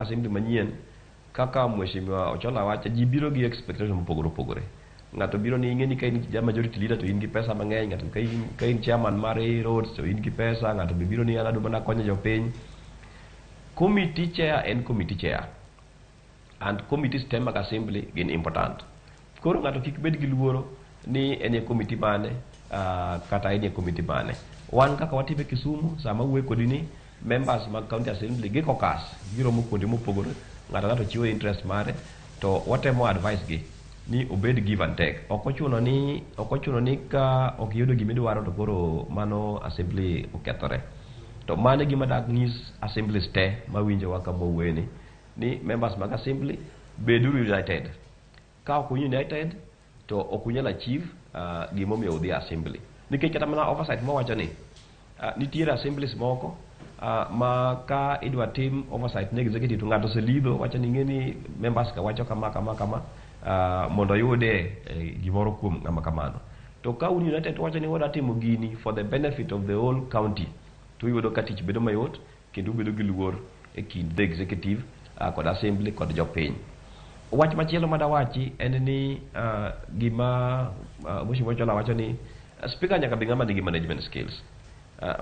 Assembly manyien kaka mheshimiwa Ocholla wacho, ji biro gi expectation mopogore opogore. Ng'ato biro ni ing'e ni ka in majority leader to in gi pesa mang'eny, ng'ato ka in chairman mar roads to in gi pesa, ng'ato be biro ni an adwa mana konyo jopiny. Committee chair en committee chair and committees te mag assembly gin important. Koro ng'ato kik bed gi luoro ni en e committee mane kata en e committee mane. Wan kaka watime Kisumu sama wuoyo kodi ni members mag county assembly gi caucus giromo kuonde mopogore, ng'ato chiwo interest mare to watemo advice gi ni obed give and take. Ok ochuno ni ka ok iyudo gima idwaro to koro mano assembly okethore. To mano gima dak nyis assemblies te mawinjo kaka mawuoyo ni members mag assembly beduru united. Ka ok united to ok unyal achieve gima omiyo udhi assembly. Nikech kata mana oversight mowacho ni nitiere assemblies moko ma ka idwa tim oversight ne executive to ng'ato oselidho wacho ni ng'eni members ka wacho kama mondo yude gimoro kuom ng'ama kamano. To ka un united wacho ni wadwa timo gini for the benefit of the whole county, to uyudo ka tich bedo mayot kendo bedo gi luor e kind the executive kod assembly kod jopiny. Wach machielo madawachi en ni gima mheshimiwa Ocholla wacho ni speaker nyaka be ng'ama nigi management skills.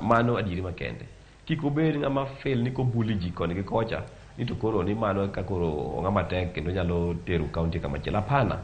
Mano adieri makende. Kik obed ng'ama fail ni kobuli ji koni gi kocha ni to koro ni mano ka koro ng'ama tek kendo nyalo tero county kama chielo. Hapana.